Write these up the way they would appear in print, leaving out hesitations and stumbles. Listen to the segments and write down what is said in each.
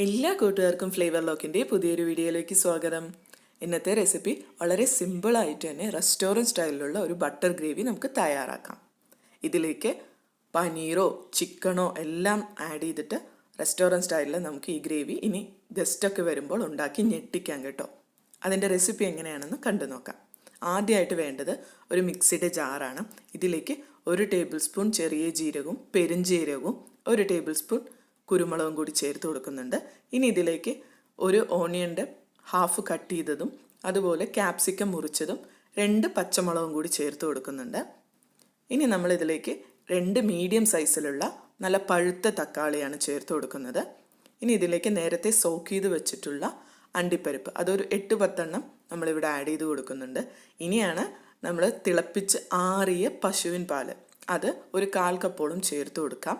എല്ലാ കൂട്ടുകാർക്കും ഫ്ലേവർ ലോക്കിൻ്റെ പുതിയൊരു വീഡിയോയിലേക്ക് സ്വാഗതം. ഇന്നത്തെ റെസിപ്പി വളരെ സിമ്പിളായിട്ട് തന്നെ റെസ്റ്റോറൻറ്റ് സ്റ്റൈലിലുള്ള ഒരു ബട്ടർ ഗ്രേവി നമുക്ക് തയ്യാറാക്കാം. ഇതിലേക്ക് പനീറോ ചിക്കനോ എല്ലാം ആഡ് ചെയ്തിട്ട് റെസ്റ്റോറൻറ്റ് സ്റ്റൈലിൽ നമുക്ക് ഈ ഗ്രേവി ഇനി ഗസ്റ്റൊക്കെ വരുമ്പോൾ ഉണ്ടാക്കി ഞെട്ടിക്കാം കേട്ടോ. അതിൻ്റെ റെസിപ്പി എങ്ങനെയാണെന്ന് കണ്ടു നോക്കാം. ആദ്യമായിട്ട് വേണ്ടത് ഒരു മിക്സിയുടെ ജാറാണ്. ഇതിലേക്ക് 1 ടേബിൾ സ്പൂൺ ചെറിയ ജീരകവും പെരുംജീരകവും 1 ടേബിൾ സ്പൂൺ കുരുമുളകും കൂടി ചേർത്ത് കൊടുക്കുന്നുണ്ട്. ഇനി ഇതിലേക്ക് ഒരു ഓണിയൻ്റെ ഹാഫ് കട്ട് ചെയ്തതും അതുപോലെ ക്യാപ്സിക്കം മുറിച്ചതും 2 പച്ചമുളകും കൂടി ചേർത്ത് കൊടുക്കുന്നുണ്ട്. ഇനി നമ്മളിതിലേക്ക് 2 മീഡിയം സൈസിലുള്ള നല്ല പഴുത്ത തക്കാളിയാണ് ചേർത്ത് കൊടുക്കുന്നത്. ഇനി ഇതിലേക്ക് നേരത്തെ സോക്ക് ചെയ്ത് വെച്ചിട്ടുള്ള അണ്ടിപ്പരിപ്പ് അതൊരു 8-10 നമ്മളിവിടെ ആഡ് ചെയ്ത് കൊടുക്കുന്നുണ്ട്. ഇനിയാണ് നമ്മൾ തിളപ്പിച്ച് ആറിയ പശുവിൻ പാല് അത് ഒരു 1/4 കപ്പോളം ചേർത്ത് കൊടുക്കാം.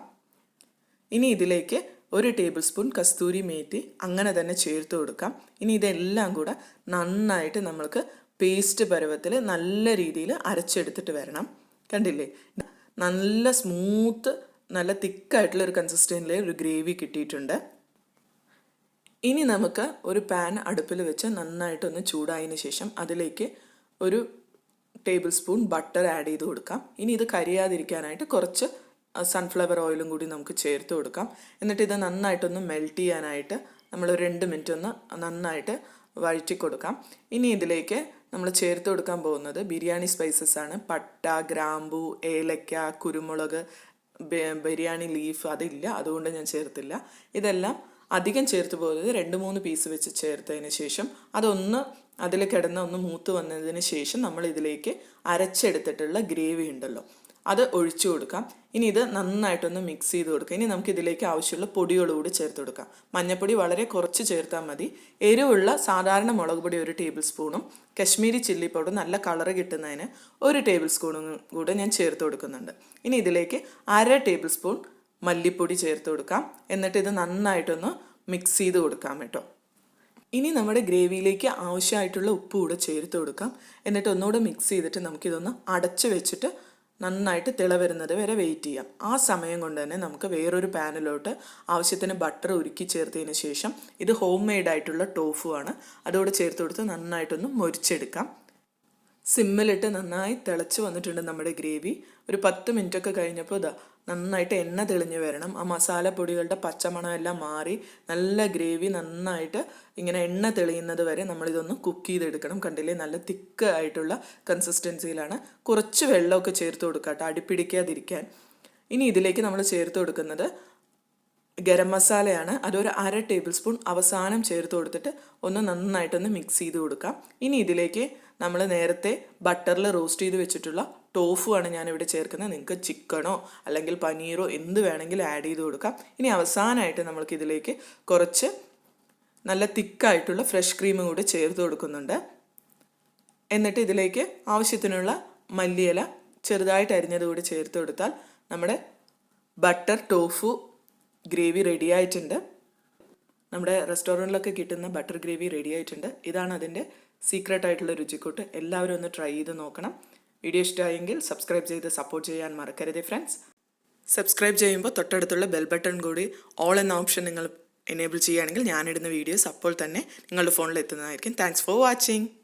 ഇനി ഇതിലേക്ക് 1 ടേബിൾ സ്പൂൺ കസ്തൂരി മേത്തി അങ്ങനെ തന്നെ ചേർത്ത് കൊടുക്കാം. ഇനി ഇതെല്ലാം കൂടെ നന്നായിട്ട് നമ്മൾക്ക് പേസ്റ്റ് പരുവത്തിൽ നല്ല രീതിയിൽ അരച്ചെടുത്തിട്ട് വരണം. കണ്ടില്ലേ, നല്ല സ്മൂത്ത് നല്ല തിക്കായിട്ടുള്ള ഒരു കൺസിസ്റ്റൻസിലെ ഒരു ഗ്രേവി കിട്ടിയിട്ടുണ്ട്. ഇനി നമുക്ക് ഒരു പാൻ അടുപ്പിൽ വെച്ച് നന്നായിട്ടൊന്ന് ചൂടായതിന് ശേഷം അതിലേക്ക് 1 ടേബിൾ സ്പൂൺ ബട്ടർ ആഡ് ചെയ്ത് കൊടുക്കാം. ഇനി ഇത് കരിയാതിരിക്കാനായിട്ട് കുറച്ച് സൺഫ്ലവർ ഓയിലും കൂടി നമുക്ക് ചേർത്ത് കൊടുക്കാം. എന്നിട്ട് ഇത് നന്നായിട്ടൊന്ന് മെൽറ്റ് ചെയ്യാനായിട്ട് നമ്മൾ 2 മിനിറ്റ് ഒന്ന് നന്നായിട്ട് വഴറ്റി കൊടുക്കാം. ഇനി ഇതിലേക്ക് നമ്മൾ ചേർത്ത് കൊടുക്കാൻ പോകുന്നത് ബിരിയാണി സ്പൈസസ് ആണ്. പട്ട, ഗ്രാമ്പൂ, ഏലക്ക, കുരുമുളക്, ബിരിയാണി ലീഫ് അതില്ല, അതുകൊണ്ട് ഞാൻ ചേർത്തില്ല. ഇതെല്ലാം അധികം ചേർത്ത് പോകുന്നത് 2-3 പീസ് വെച്ച് ചേർത്തതിന് ശേഷം അതൊന്ന് അതിൽ കിടന്ന് ഒന്ന് മൂത്ത് വന്നതിന് ശേഷം നമ്മൾ ഇതിലേക്ക് അരച്ചെടുത്തിട്ടുള്ള ഗ്രേവി ഉണ്ടല്ലോ അത് ഒഴിച്ചു കൊടുക്കാം. ഇനി ഇത് നന്നായിട്ടൊന്ന് മിക്സ് ചെയ്ത് കൊടുക്കാം. ഇനി നമുക്ക് ഇതിലേക്ക് ആവശ്യമുള്ള പൊടികളോട് ചേർത്ത് കൊടുക്കാം. മഞ്ഞൾപ്പൊടി വളരെ കുറച്ച് ചേർത്താൽ മതി. എരിവുള്ള സാധാരണ മുളക് പൊടി 1 ടേബിൾ സ്പൂണും കശ്മീരി ചില്ലി പൗഡർ നല്ല കളറ് കിട്ടുന്നതിന് 1 ടേബിൾ സ്പൂണും കൂടെ ഞാൻ ചേർത്ത് കൊടുക്കുന്നുണ്ട്. ഇനി ഇതിലേക്ക് 1/2 ടേബിൾ സ്പൂൺ മല്ലിപ്പൊടി ചേർത്ത് കൊടുക്കാം. എന്നിട്ട് ഇത് നന്നായിട്ടൊന്ന് മിക്സ് ചെയ്ത് കൊടുക്കാം കേട്ടോ. ഇനി നമ്മുടെ ഗ്രേവിയിലേക്ക് ആവശ്യമായിട്ടുള്ള ഉപ്പ് കൂടെ ചേർത്ത് കൊടുക്കാം. എന്നിട്ട് ഒന്നുകൂടെ മിക്സ് ചെയ്തിട്ട് നമുക്കിതൊന്ന് അടച്ച് വെച്ചിട്ട് നന്നായിട്ട് തിള വരുന്നത് വരെ വെയിറ്റ് ചെയ്യാം. ആ സമയം കൊണ്ട് തന്നെ നമുക്ക് വേറൊരു പാനിലോട്ട് ആവശ്യത്തിന് ബട്ടർ ഉരുക്കി ചേർത്തതിന് ശേഷം ഇത് ഹോം മെയ്ഡ് ആയിട്ടുള്ള ടോഫു ആണ്, അതോടെ ചേർത്ത് കൊടുത്ത് നന്നായിട്ടൊന്ന് മൊരിച്ചെടുക്കാം. സിമ്മിലിട്ട് നന്നായി തിളച്ച് വന്നിട്ടുണ്ട് നമ്മുടെ ഗ്രേവി. ഒരു 10 മിനിറ്റൊക്കെ കഴിഞ്ഞപ്പോൾ ഇതാ നന്നായിട്ട് എണ്ണ തെളിഞ്ഞ് വരണം. ആ മസാലപ്പൊടികളുടെ പച്ചമണം എല്ലാം മാറി നല്ല ഗ്രേവി നന്നായിട്ട് ഇങ്ങനെ എണ്ണ തെളിയുന്നത് വരെ നമ്മളിതൊന്ന് കുക്ക് ചെയ്തെടുക്കണം. കണ്ടില്ലേ, നല്ല തിക്ക് ആയിട്ടുള്ള കൺസിസ്റ്റൻസിയിലാണ്. കുറച്ച് വെള്ളമൊക്കെ ചേർത്ത് കൊടുക്കാം കേട്ടോ, അടിപ്പിടിക്കാതിരിക്കാൻ. ഇനി ഇതിലേക്ക് നമ്മൾ ചേർത്ത് കൊടുക്കുന്നത് ഗരം മസാലയാണ്. അതൊരു 1/2 ടേബിൾ സ്പൂൺ അവസാനം ചേർത്ത് കൊടുത്തിട്ട് ഒന്ന് നന്നായിട്ടൊന്ന് മിക്സ് ചെയ്ത് കൊടുക്കാം. ഇനി ഇതിലേക്ക് നമ്മൾ നേരത്തെ ബട്ടറിൽ റോസ്റ്റ് ചെയ്ത് വെച്ചിട്ടുള്ള ടോഫു ആണ് ഞാനിവിടെ ചേർക്കുന്നത്. നിങ്ങൾക്ക് ചിക്കനോ അല്ലെങ്കിൽ പനീറോ എന്ത് വേണമെങ്കിലും ആഡ് ചെയ്ത് കൊടുക്കാം. ഇനി അവസാനമായിട്ട് നമ്മൾക്ക് ഇതിലേക്ക് കുറച്ച് നല്ല തിക്കായിട്ടുള്ള ഫ്രഷ് ക്രീം കൂടി ചേർത്ത് കൊടുക്കുന്നുണ്ട്. എന്നിട്ട് ഇതിലേക്ക് ആവശ്യത്തിനുള്ള മല്ലിയില ചെറുതായിട്ട് അരിഞ്ഞത് കൂടി ചേർത്ത് കൊടുത്താൽ നമ്മുടെ ബട്ടർ ടോഫു ഗ്രേവി റെഡി ആയിട്ടുണ്ട്. നമ്മുടെ റെസ്റ്റോറൻറ്റിലൊക്കെ കിട്ടുന്ന ബട്ടർ ഗ്രേവി റെഡി ആയിട്ടുണ്ട്. ഇതാണ് അതിൻ്റെ സീക്രട്ട് ആയിട്ടുള്ള രുചിക്കൂട്ട്. എല്ലാവരും ഒന്ന് ട്രൈ ചെയ്ത് നോക്കണം. വീഡിയോ ഇഷ്ടമായെങ്കിൽ സബ്സ്ക്രൈബ് ചെയ്ത് സപ്പോർട്ട് ചെയ്യാൻ മറക്കരുത് ഫ്രണ്ട്സ്. സബ്സ്ക്രൈബ് ചെയ്യുമ്പോൾ തൊട്ടടുത്തുള്ള ബെൽ ബട്ടൺ കൂടി ഓൾ എന്ന ഓപ്ഷൻ നിങ്ങൾ എനേബിൾ ചെയ്യുകയാണെങ്കിൽ ഞാനിടുന്ന വീഡിയോസ് അപ്പോൾ തന്നെ നിങ്ങളുടെ ഫോണിൽ എത്തുന്നതായിരിക്കും. Thanks for watching.